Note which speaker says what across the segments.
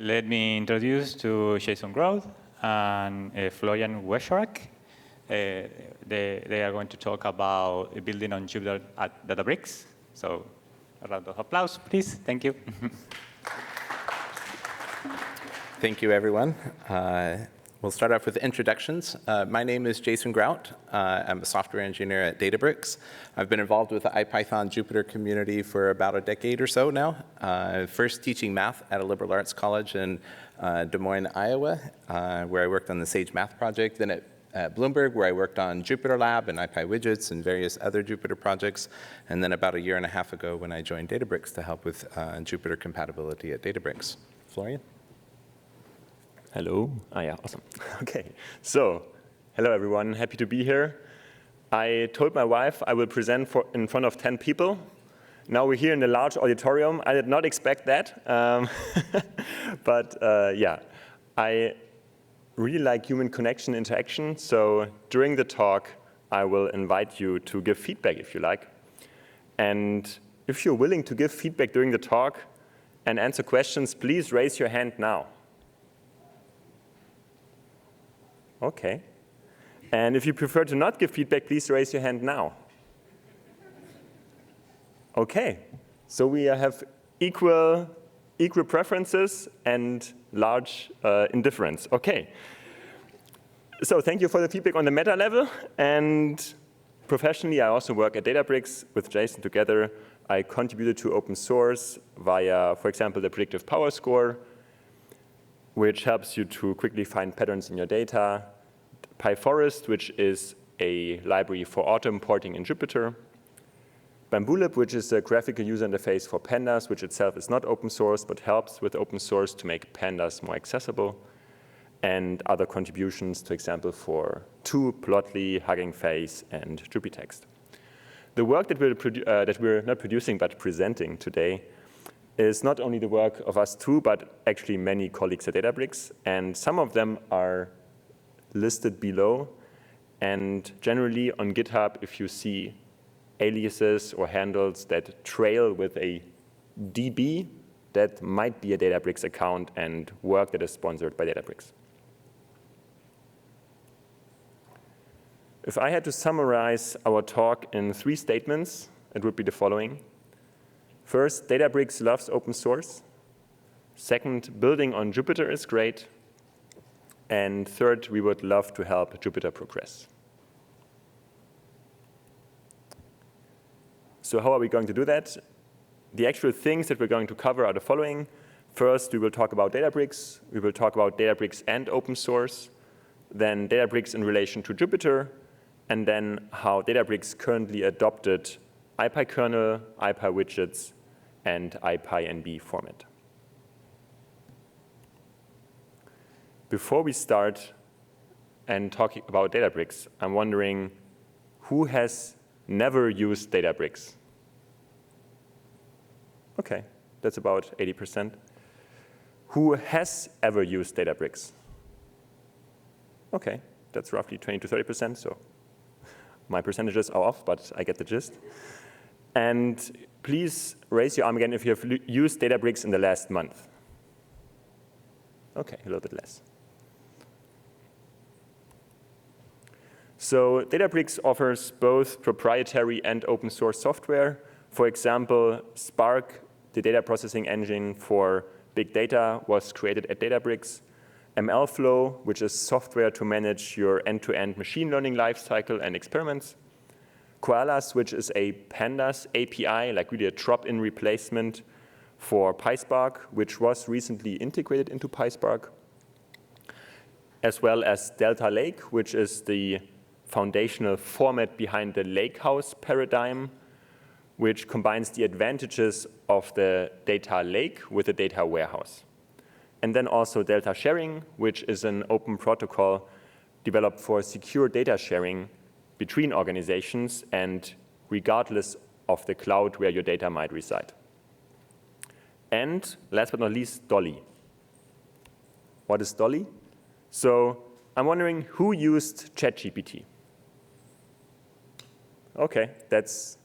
Speaker 1: Let me introduce to Jason Grout and Florian Wetschoreck. They are going to talk about building on Jupyter at Databricks. So a round of applause, please. Thank you.
Speaker 2: Thank you, everyone. We'll start off with introductions. My name is Jason Grout. I'm a software engineer at Databricks. I've been involved with the IPython Jupyter community for about a decade or so now. First teaching math at a liberal arts college in Des Moines, Iowa, where I worked on the SAGE math project. Then at Bloomberg, where I worked on Jupyter Lab and ipywidgets and various other Jupyter projects. And then about a year and a half ago when I joined Databricks to help with Jupyter compatibility at Databricks. Florian?
Speaker 3: Hello. Yeah, awesome. OK, so hello, everyone. Happy to be here. I told my wife I will present in front of 10 people. Now we're here in a large auditorium. I did not expect that. But yeah, I really like human connection interaction. So during the talk, I will invite you to give feedback if you like. And if you're willing to give feedback during the talk and answer questions, please raise your hand now. OK. And if you prefer to not give feedback, please raise your hand now. OK. So we have equal preferences and large indifference. OK. So thank you for the feedback on the meta level. And professionally, I also work at Databricks with Jason together. I contributed to open source via, for example, the predictive power score, which helps you to quickly find patterns in your data. PyForest, which is a library for auto-importing in Jupyter. Bambulib, which is a graphical user interface for pandas, which itself is not open source, but helps with open source to make pandas more accessible. And other contributions, for example, for To, Plotly, Hugging Face, and JupyText. The work that we're not producing but presenting today is not only the work of us two, but actually many colleagues at Databricks. And some of them are listed below. And generally on GitHub, if you see aliases or handles that trail with a DB, that might be a Databricks account and work that is sponsored by Databricks. If I had to summarize our talk in 3 statements, it would be the following. First, Databricks loves open source. Second, building on Jupyter is great. And third, we would love to help Jupyter progress. So how are we going to do that? The actual things that we're going to cover are the following. First, we will talk about Databricks. We will talk about Databricks and open source. Then Databricks in relation to Jupyter. And then how Databricks currently adopted ipykernel, ipywidgets, and ipynb format. Before we start and talking about Databricks, I'm wondering who has never used Databricks? OK, that's about 80%. Who has ever used Databricks? OK, that's roughly 20 to 30%. So my percentages are off, but I get the gist. And please raise your arm again if you have used Databricks in the last month. OK, a little bit less. So Databricks offers both proprietary and open source software. For example, Spark, the data processing engine for big data, was created at Databricks. MLflow, which is software to manage your end-to-end machine learning lifecycle and experiments. Koalas, which is a pandas API, like really a drop-in replacement for PySpark, which was recently integrated into PySpark. As well as Delta Lake, which is the foundational format behind the lakehouse paradigm, which combines the advantages of the data lake with the data warehouse. And then also Delta Sharing, which is an open protocol developed for secure data sharing between organizations and regardless of the cloud where your data might reside. And last but not least, Dolly. What is Dolly? So I'm wondering who used ChatGPT? OK, that's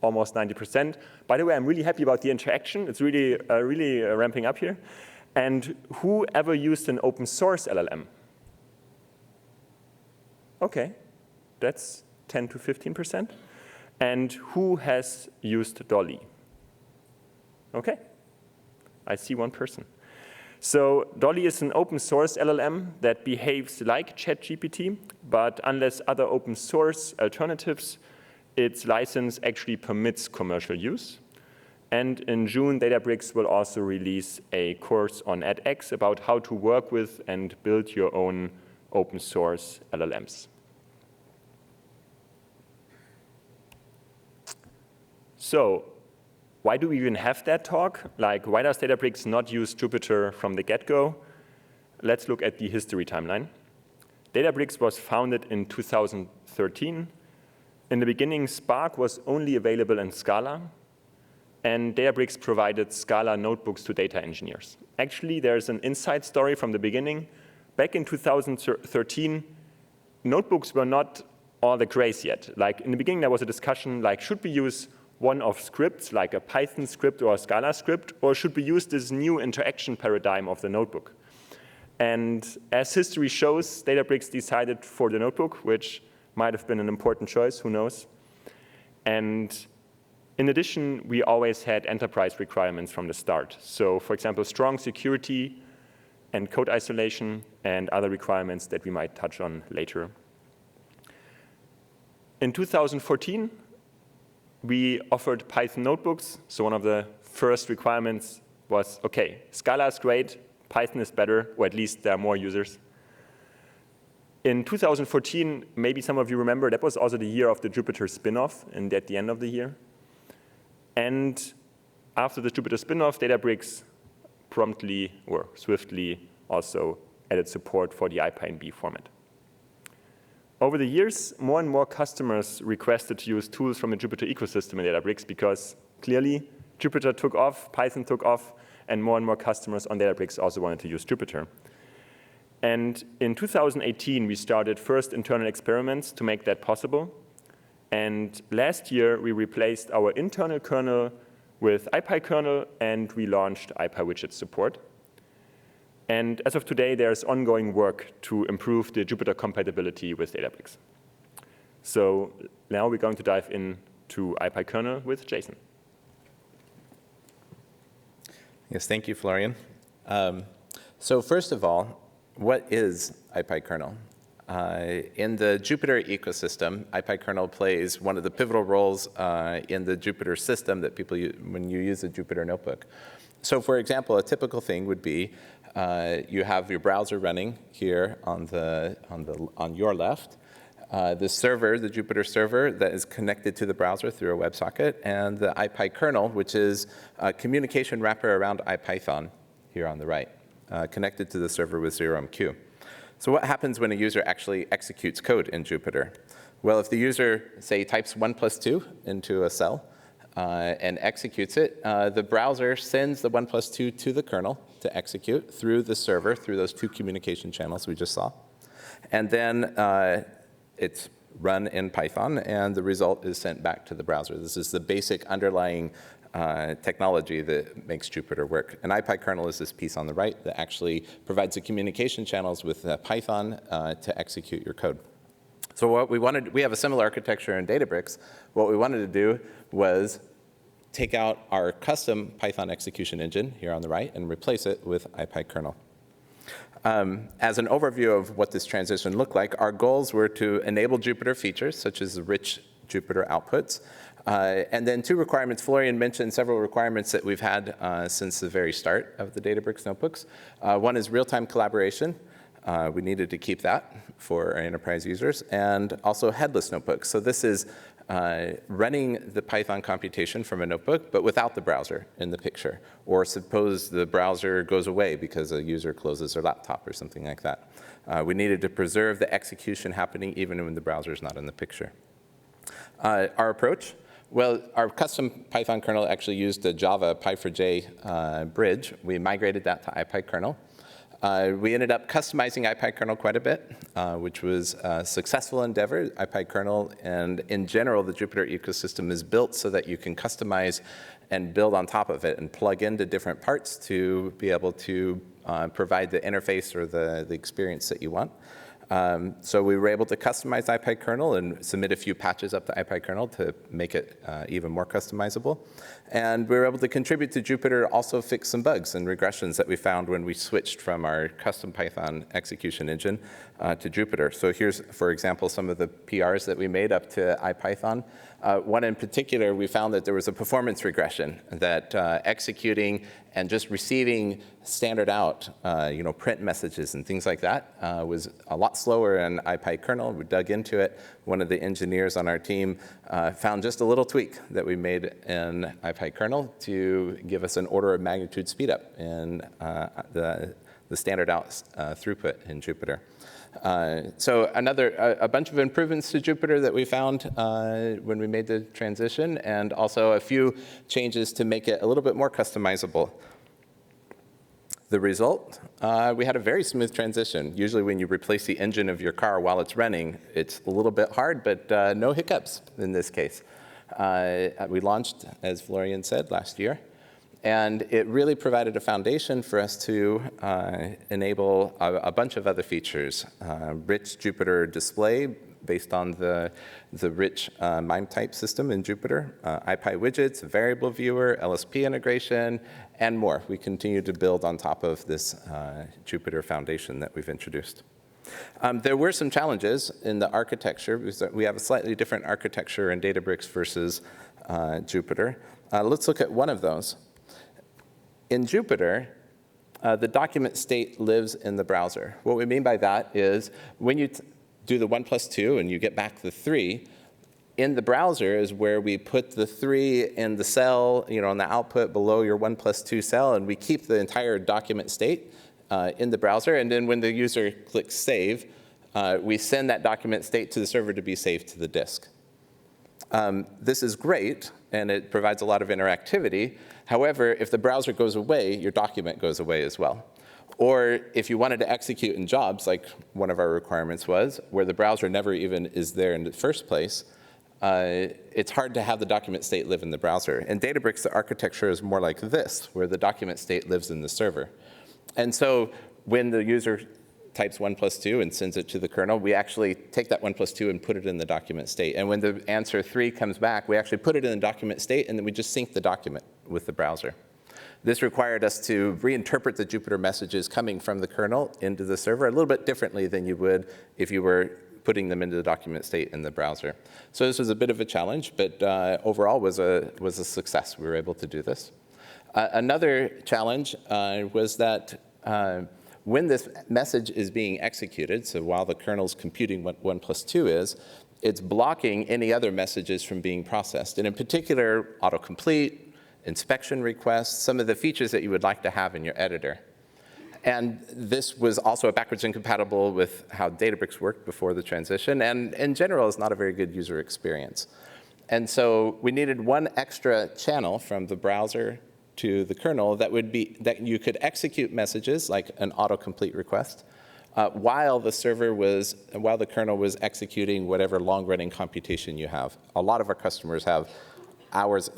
Speaker 3: almost 90%. By the way, I'm really happy about the interaction. It's really ramping up here. And who ever used an open source LLM? OK, that's 10 to 15%. And who has used Dolly? OK, I see one person. So Dolly is an open source LLM that behaves like ChatGPT, but unless other open source alternatives, its license actually permits commercial use. And in June, Databricks will also release a course on edX about how to work with and build your own open source LLMs. So why do we even have that talk? Like, why does Databricks not use Jupyter from the get-go? Let's look at the history timeline. Databricks was founded in 2013. In the beginning, Spark was only available in Scala, and Databricks provided Scala notebooks to data engineers. Actually, there's an inside story from the beginning. Back in 2013, notebooks were not all the craze yet. Like, in the beginning, there was a discussion, like, should we use one-off scripts, like a Python script or a Scala script, or should we use this new interaction paradigm of the notebook? And as history shows, Databricks decided for the notebook, which might have been an important choice, who knows. And in addition, we always had enterprise requirements from the start. So for example, strong security and code isolation and other requirements that we might touch on later. In 2014, we offered Python notebooks. So one of the first requirements was, OK, Scala is great, Python is better, or at least there are more users. In 2014, maybe some of you remember, that was also the year of the Jupyter spinoff, and at the end of the year. And after the Jupyter spinoff, Databricks promptly or swiftly also added support for the ipynb format. Over the years, more and more customers requested to use tools from the Jupyter ecosystem in Databricks because clearly Jupyter took off, Python took off, and more customers on Databricks also wanted to use Jupyter. And in 2018, we started first internal experiments to make that possible. And last year, we replaced our internal kernel with ipykernel, and we launched ipywidgets support. And as of today, there's ongoing work to improve the Jupyter compatibility with Databricks. So now we're going to dive into ipykernel with Jason.
Speaker 2: Yes, thank you, Florian. So first of all, what is ipykernel? In the Jupyter ecosystem, ipykernel plays one of the pivotal roles in the Jupyter system that people use when you use a Jupyter notebook. So for example, a typical thing would be you have your browser running here on your left, the server, the Jupyter server that is connected to the browser through a WebSocket, and the ipykernel, which is a communication wrapper around IPython here on the right, connected to the server with 0MQ. So what happens when a user actually executes code in Jupyter? Well, if the user, say, types 1 + 2 into a cell and executes it, the browser sends the 1 + 2 to the kernel to execute through the server, through those two communication channels we just saw. And then it's run in Python, and the result is sent back to the browser. This is the basic underlying technology that makes Jupyter work. And ipykernel is this piece on the right that actually provides the communication channels with Python to execute your code. So what we have a similar architecture in Databricks. What we wanted to do was take out our custom Python execution engine here on the right and replace it with ipykernel. As an overview of what this transition looked like, our goals were to enable Jupyter features, such as rich Jupyter outputs, and then two requirements. Florian mentioned several requirements that we've had since the very start of the Databricks notebooks. One is real-time collaboration. We needed to keep that for our enterprise users, and also headless notebooks. So this is running the Python computation from a notebook, but without the browser in the picture. Or suppose the browser goes away because a user closes their laptop or something like that. We needed to preserve the execution happening even when the browser is not in the picture. Our approach? Well, our custom Python kernel actually used the Java Py4J bridge. We migrated that to ipykernel. We ended up customizing ipykernel quite a bit, which was a successful endeavor. ipykernel and in general, the Jupyter ecosystem is built so that you can customize and build on top of it and plug into different parts to be able to provide the interface or the experience that you want. So we were able to customize ipykernel and submit a few patches up to ipykernel to make it even more customizable. And we were able to contribute to Jupyter, also fix some bugs and regressions that we found when we switched from our custom Python execution engine to Jupyter. So here's, for example, some of the PRs that we made up to IPython. One in particular, we found that there was a performance regression, that executing and just receiving standard out, print messages and things like that was a lot slower in ipykernel. We dug into it. One of the engineers on our team found just a little tweak that we made in ipykernel to give us an order of magnitude speed up in the standard out throughput in Jupyter. So a bunch of improvements to Jupyter that we found when we made the transition, and also a few changes to make it a little bit more customizable. The result, we had a very smooth transition. Usually when you replace the engine of your car while it's running, it's a little bit hard, but no hiccups in this case. We launched, as Florian said, last year. And it really provided a foundation for us to enable a bunch of other features. Rich Jupyter display based on the rich MIME type system in Jupyter, ipywidgets, variable viewer, LSP integration, and more. We continue to build on top of this Jupyter foundation that we've introduced. There were some challenges in the architecture. We have a slightly different architecture in Databricks versus Jupyter. Let's look at one of those. In Jupyter, the document state lives in the browser. What we mean by that is when you do the 1 + 2 and you get back the 3, in the browser is where we put the 3 in the cell, on the output below your 1 + 2 cell, and we keep the entire document state in the browser. And then when the user clicks save, we send that document state to the server to be saved to the disk. This is great, and it provides a lot of interactivity. However, if the browser goes away, your document goes away as well. Or if you wanted to execute in jobs, like one of our requirements was, where the browser never even is there in the first place, it's hard to have the document state live in the browser. In Databricks, the architecture is more like this, where the document state lives in the server. And so when the user types 1 + 2 and sends it to the kernel, we actually take that 1 + 2 and put it in the document state. And when the answer 3 comes back, we actually put it in the document state, and then we just sync the document with the browser. This required us to reinterpret the Jupyter messages coming from the kernel into the server a little bit differently than you would if you were putting them into the document state in the browser. So this was a bit of a challenge, but overall was a success. We were able to do this. Another challenge was that when this message is being executed, so while the kernel's computing what 1 + 2 is, it's blocking any other messages from being processed. And in particular, autocomplete, inspection requests, some of the features that you would like to have in your editor. And this was also backwards incompatible with how Databricks worked before the transition, and in general is not a very good user experience. And so we needed one extra channel from the browser to the kernel that you could execute messages like an autocomplete request while the kernel was executing whatever long-running computation you have. A lot of our customers have hours,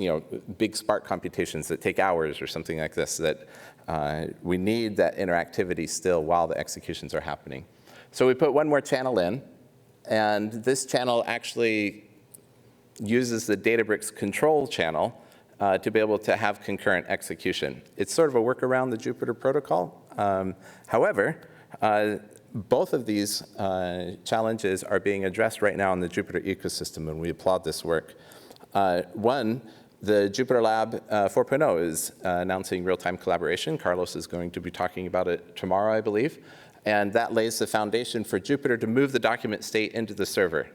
Speaker 2: big Spark computations that take hours or something like this, that we need that interactivity still while the executions are happening. So we put one more channel in, and this channel actually uses the Databricks control channel to be able to have concurrent execution. It's sort of a workaround the Jupyter protocol. However, both of these challenges are being addressed right now in the Jupyter ecosystem, and we applaud this work. One, the Jupyter Lab 4.0 is announcing real-time collaboration. Carlos is going to be talking about it tomorrow, I believe. And that lays the foundation for Jupyter to move the document state into the server.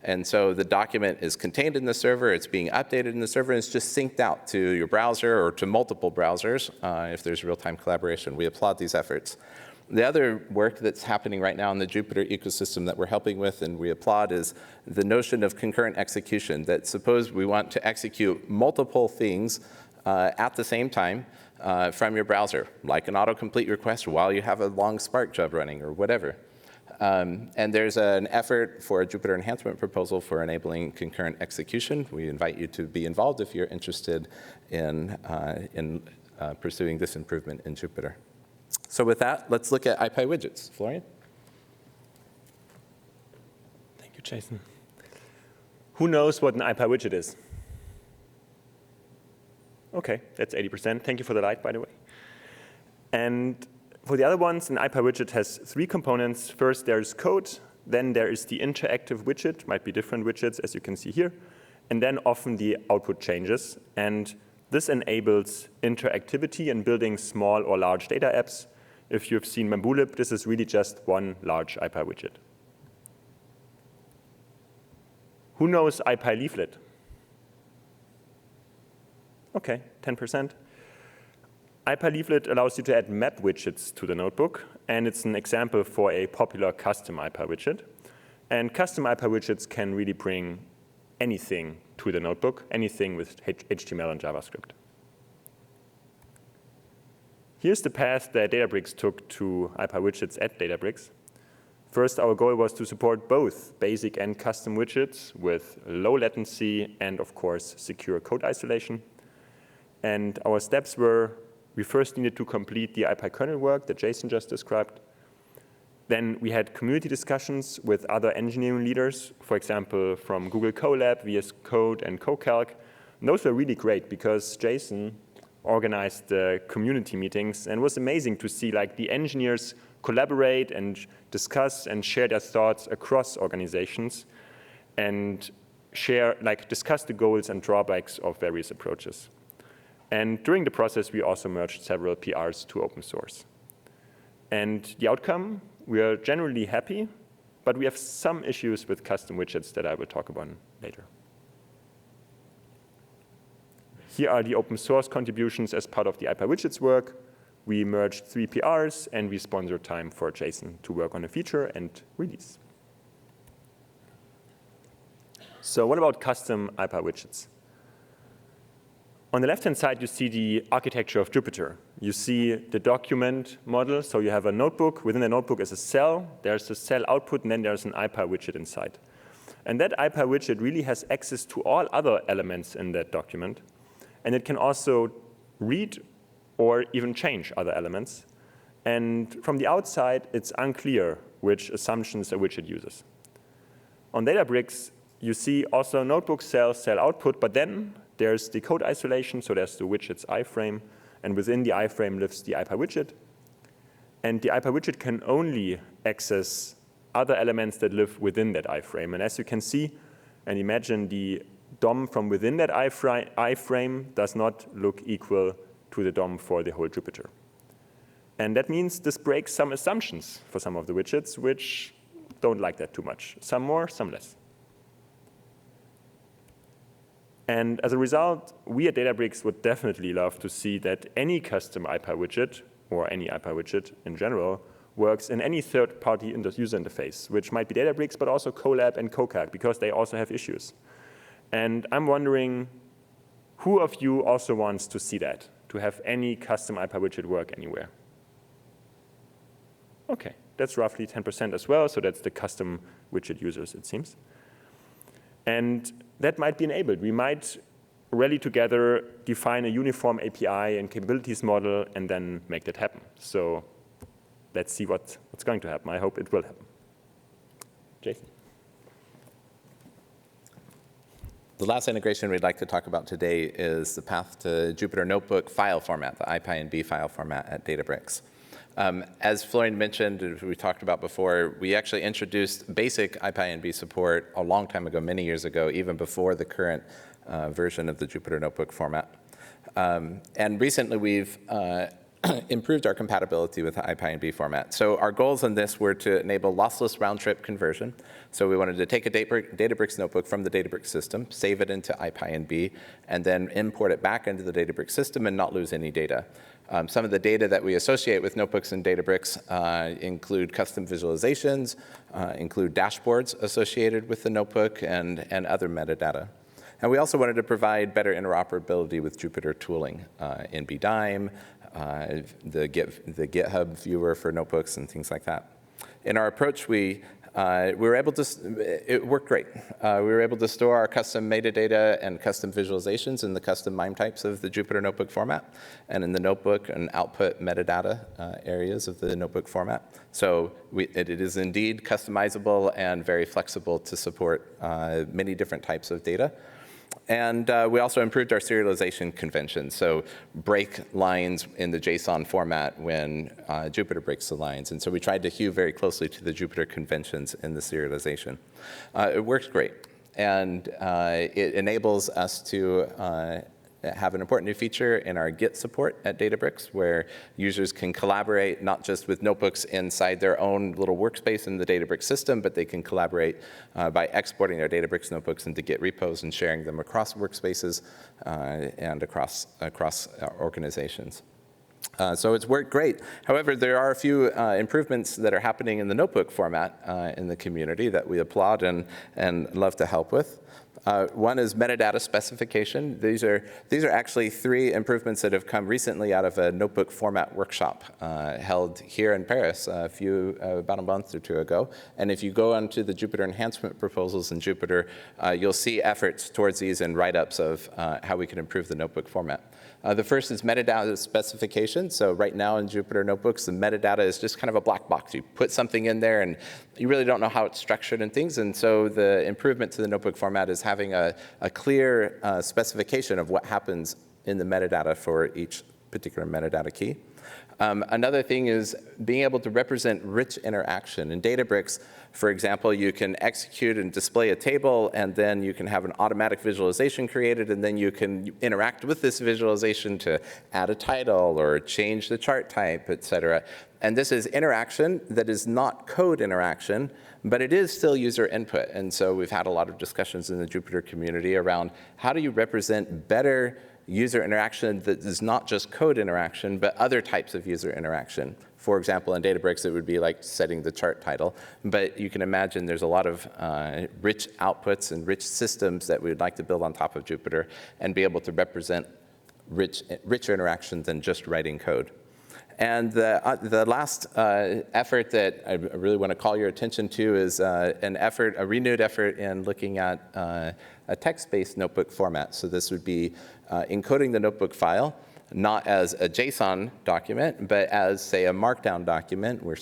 Speaker 2: And so the document is contained in the server, it's being updated in the server, and it's just synced out to your browser or to multiple browsers if there's real-time collaboration. We applaud these efforts. The other work that's happening right now in the Jupyter ecosystem that we're helping with and we applaud is the notion of concurrent execution, that suppose we want to execute multiple things at the same time from your browser, like an autocomplete request while you have a long Spark job running or whatever. And there's an effort for a Jupyter enhancement proposal for enabling concurrent execution. We invite you to be involved if you're interested in pursuing this improvement in Jupyter. So with that, let's look at ipywidgets. Florian?
Speaker 3: Thank you, Jason. Who knows what an ipywidget is? OK, that's 80%. Thank you for the light, by the way. And for the other ones, an ipywidget has 3 components. First, there's code. Then there is the interactive widget. Might be different widgets, as you can see here. And then often the output changes. And this enables interactivity in building small or large data apps. If you've seen Bambulip, this is really just one large ipywidget. Who knows ipyleaflet? OK, 10%. ipyleaflet allows you to add map widgets to the notebook. And it's an example for a popular custom ipywidget. And custom ipywidgets can really bring anything to the notebook, anything with HTML and JavaScript. Here's the path that Databricks took to ipywidgets at Databricks. First, our goal was to support both basic and custom widgets with low latency and, of course, secure code isolation. And our steps were, we first needed to complete the ipykernel work that Jason just described. Then we had community discussions with other engineering leaders, for example, from Google Colab, VS Code, and CoCalc. And those were really great because Jason organized the community meetings, and it was amazing to see like the engineers collaborate and discuss and share their thoughts across organizations and discuss the goals and drawbacks of various approaches. And during the process, we also merged several PRs to open source. And the outcome, we are generally happy, but we have some issues with custom widgets that I will talk about later. Here are the open source contributions as part of the ipywidgets work. We merged 3 PRs, and we sponsored time for Jason to work on a feature and release. So what about custom ipywidgets? On the left-hand side, you see the architecture of Jupyter. You see the document model. So you have a notebook. Within the notebook is a cell. There's a cell output, and then there's an ipywidget inside. And that ipywidget really has access to all other elements in that document. And it can also read or even change other elements. And from the outside, it's unclear which assumptions a widget uses. On Databricks, you see also notebook cell, cell output, but then there's the code isolation, so there's the widget's iframe, and within the iframe lives the ipywidget. And the ipywidget can only access other elements that live within that iframe. And as you can see and imagine, the DOM from within that iframe does not look equal to the DOM for the whole Jupyter. And that means this breaks some assumptions for some of the widgets, which don't like that too much. Some more, some less. And as a result, we at Databricks would definitely love to see that any custom ipywidget, or any ipywidget in general, works in any third-party user interface, which might be Databricks, but also Colab and CoCalc, because they also have issues. And I'm wondering, who of you also wants to see that, to have any custom ipywidget work anywhere? OK, that's roughly 10% as well. So that's the custom widget users, it seems. And that might be enabled. We might rally together, define a uniform API and capabilities model, and then make that happen. So let's see what's going to happen. I hope it will happen. Jason?
Speaker 2: The last integration we'd like to talk about today is the path to Jupyter Notebook file format, the ipynb file format at Databricks. As Florian mentioned, as we talked about before, we actually introduced basic ipynb support a long time ago, many years ago, even before the current version of the Jupyter Notebook format. And recently, we've improved our compatibility with the ipynb format. So our goals in this were to enable lossless round-trip conversion. So we wanted to take a Databricks notebook from the Databricks system, save it into ipynb, and then import it back into the Databricks system and not lose any data. Some of the data that we associate with notebooks in Databricks include custom visualizations, include dashboards associated with the notebook, and other metadata. And we also wanted to provide better interoperability with Jupyter tooling, NBDime, the GitHub viewer for notebooks and things like that. In our approach, we were able to, it worked great. We were able to store our custom metadata and custom visualizations in the custom MIME types of the Jupyter Notebook format, and in the notebook and output metadata areas of the notebook format. So it is indeed customizable and very flexible to support many different types of data. And we also improved our serialization convention, so break lines in the JSON format when Jupyter breaks the lines. And so we tried to hew very closely to the Jupyter conventions in the serialization. It works great, and it enables us to have an important new feature in our Git support at Databricks, where users can collaborate not just with notebooks inside their own little workspace in the Databricks system, but they can collaborate by exporting their Databricks notebooks into Git repos and sharing them across workspaces and across organizations. So it's worked great. However, there are a few improvements that are happening in the notebook format in the community that we applaud and love to help with. One is metadata specification. These are actually 3 improvements that have come recently out of a notebook format workshop held here in Paris about a month or 2 ago. And if you go onto the Jupyter enhancement proposals in Jupyter, you'll see efforts towards these and write-ups of how we can improve the notebook format. The first is metadata specification. So right now in Jupyter Notebooks, the metadata is just kind of a black box. You put something in there, and you really don't know how it's structured and things. And so the improvement to the notebook format is having a clear specification of what happens in the metadata for each particular metadata key. Another thing is being able to represent rich interaction. In Databricks, for example, you can execute and display a table, and then you can have an automatic visualization created, and then you can interact with this visualization to add a title or change the chart type, et cetera. And this is interaction that is not code interaction, but it is still user input. And so we've had a lot of discussions in the Jupyter community around how do you represent better user interaction that is not just code interaction, but other types of user interaction. For example, in Databricks, it would be like setting the chart title. But you can imagine there's a lot of rich outputs and rich systems that we would like to build on top of Jupyter and be able to represent richer interaction than just writing code. And the last effort that I really want to call your attention to is a renewed effort in looking at a text-based notebook format. So this would be encoding the notebook file, not as a JSON document, but as, say, a markdown document where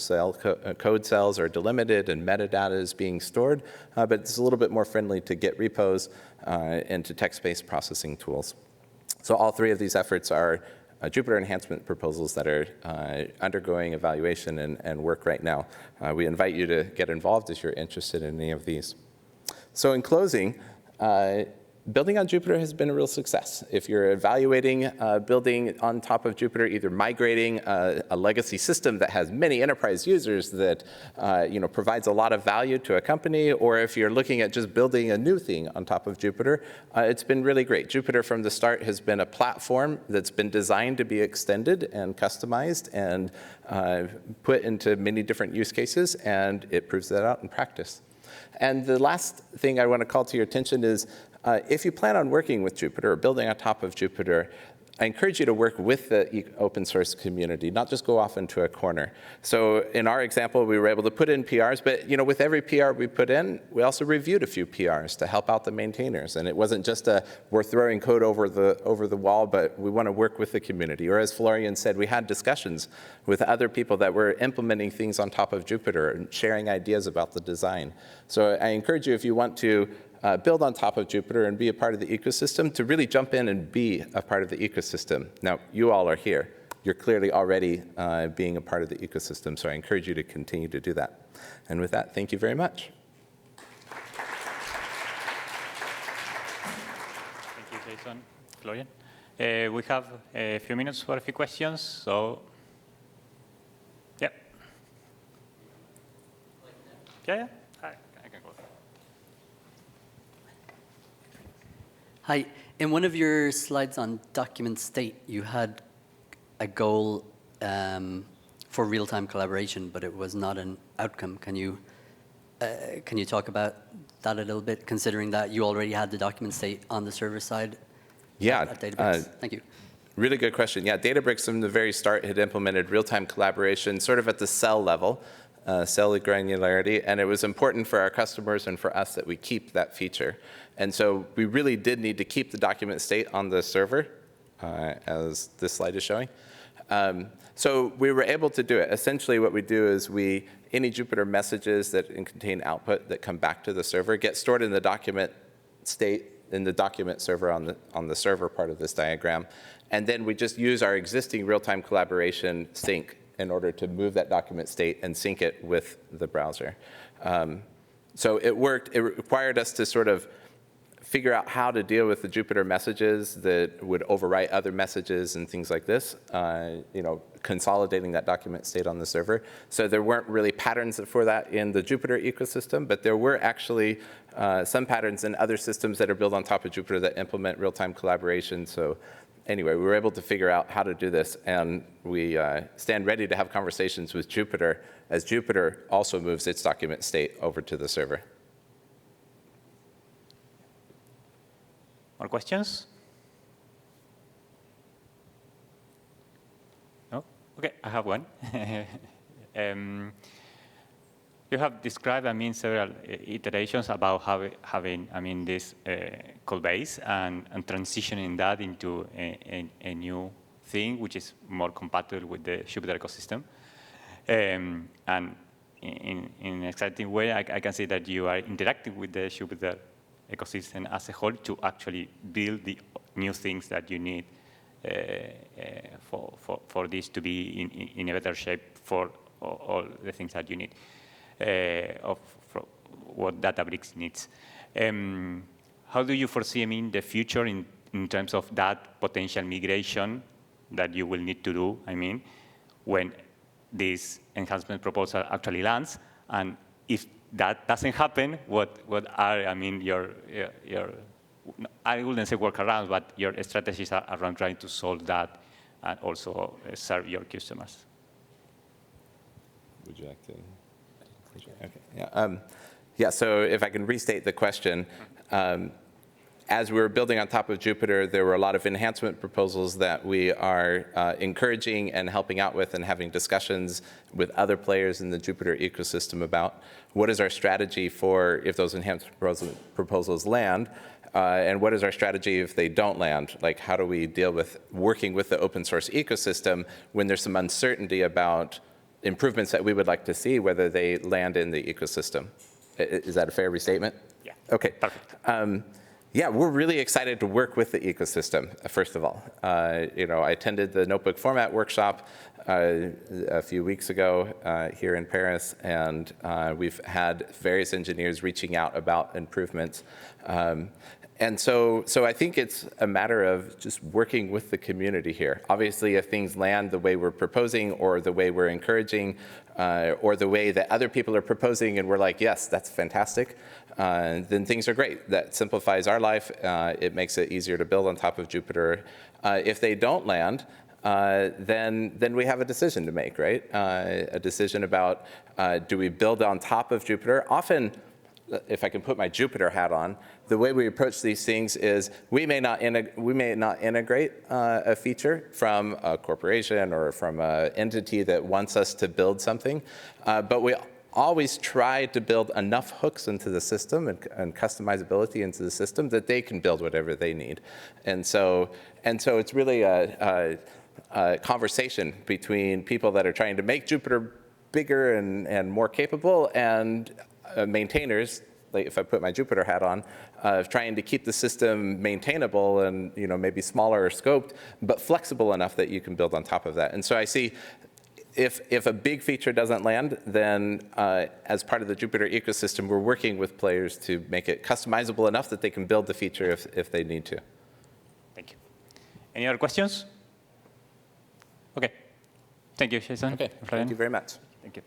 Speaker 2: code cells are delimited and metadata is being stored. But it's a little bit more friendly to Git repos and to text-based processing tools. So all 3 of these efforts are Jupyter enhancement proposals that are undergoing evaluation and work right now. We invite you to get involved if you're interested in any of these. So in closing, building on Jupyter has been a real success. If you're evaluating building on top of Jupyter, either migrating a legacy system that has many enterprise users that provides a lot of value to a company, or if you're looking at just building a new thing on top of Jupyter, it's been really great. Jupyter from the start has been a platform that's been designed to be extended and customized and put into many different use cases, and it proves that out in practice. And the last thing I want to call to your attention is if you plan on working with Jupyter or building on top of Jupyter, I encourage you to work with the open source community, not just go off into a corner. So in our example, we were able to put in PRs, but with every PR we put in, we also reviewed a few PRs to help out the maintainers. And it wasn't just we're throwing code over the wall, but we want to work with the community. Or as Florian said, we had discussions with other people that were implementing things on top of Jupyter and sharing ideas about the design. So I encourage you, if you want to build on top of Jupyter and be a part of the ecosystem, to really jump in and be a part of the ecosystem. Now, you all are here. You're clearly already being a part of the ecosystem, so I encourage you to continue to do that. And with that, thank you very much.
Speaker 1: Thank you, Jason. Florian. We have a few minutes for a few questions, so yeah. Yeah. I can go.
Speaker 4: Hi. In one of your slides on document state, you had a goal for real-time collaboration, but it was not an outcome. Can you Can you talk about that a little bit, considering that you already had the document state on the server side at Databricks? Thank you.
Speaker 2: Really good question. Yeah, Databricks from the very start had implemented real-time collaboration sort of at the cell level, cell granularity, and it was important for our customers and for us that we keep that feature. And so we really did need to keep the document state on the server, as this slide is showing. So we were able to do it. Essentially what we do is any Jupyter messages that contain output that come back to the server get stored in the document state in the document server on the server part of this diagram. And then we just use our existing real-time collaboration sync in order to move that document state and sync it with the browser. So it worked. It required us to sort of figure out how to deal with the Jupyter messages that would overwrite other messages and things like this, consolidating that document state on the server. So there weren't really patterns for that in the Jupyter ecosystem, but there were actually some patterns in other systems that are built on top of Jupyter that implement real-time collaboration. So anyway, we were able to figure out how to do this, and we stand ready to have conversations with Jupyter as Jupyter also moves its document state over to the server.
Speaker 1: More questions? No? OK, I have one. You have described, several iterations about having this code base and transitioning that into a new thing, which is more compatible with the Jupyter ecosystem. And in an exciting way, I can see that you are interacting with the Jupyter ecosystem as a whole to actually build the new things that you need for this to be in a better shape for all the things that you need. Of what Databricks needs. How do you foresee the future in terms of that potential migration that you will need to do, when this enhancement proposal actually lands? And if that doesn't happen, what are, your I wouldn't say workarounds, but your strategies around trying to solve that and also serve your customers?
Speaker 2: Would you like to? Okay. Yeah, so if I can restate the question, as we were building on top of Jupyter, there were a lot of enhancement proposals that we are encouraging and helping out with and having discussions with other players in the Jupyter ecosystem about what is our strategy for if those enhancement proposals land, and what is our strategy if they don't land? Like, how do we deal with working with the open source ecosystem when there's some uncertainty about improvements that we would like to see, whether they land in the ecosystem? Is that a fair restatement?
Speaker 1: Yeah.
Speaker 2: Okay.
Speaker 1: Perfect.
Speaker 2: Yeah, we're really excited to work with the ecosystem, first of all. I attended the notebook format workshop a few weeks ago here in Paris, and we've had various engineers reaching out about improvements. And so I think it's a matter of just working with the community here. Obviously, if things land the way we're proposing or the way we're encouraging or the way that other people are proposing and we're like, yes, that's fantastic, then things are great. That simplifies our life. It makes it easier to build on top of Jupyter. If they don't land, then we have a decision to make, right? A decision about do we build on top of Jupyter? Often, if I can put my Jupyter hat on, the way we approach these things is we may not integrate a feature from a corporation or from an entity that wants us to build something, but we always try to build enough hooks into the system and customizability into the system that they can build whatever they need. And so it's really a conversation between people that are trying to make Jupyter bigger and more capable and maintainers, like if I put my Jupyter hat on, trying to keep the system maintainable and maybe smaller scoped, but flexible enough that you can build on top of that. And so I see if a big feature doesn't land, then as part of the Jupyter ecosystem, we're working with players to make it customizable enough that they can build the feature if they need to.
Speaker 1: Thank you. Any other questions? OK. Thank you, Jason.
Speaker 2: OK, thank you very much.
Speaker 1: Thank you.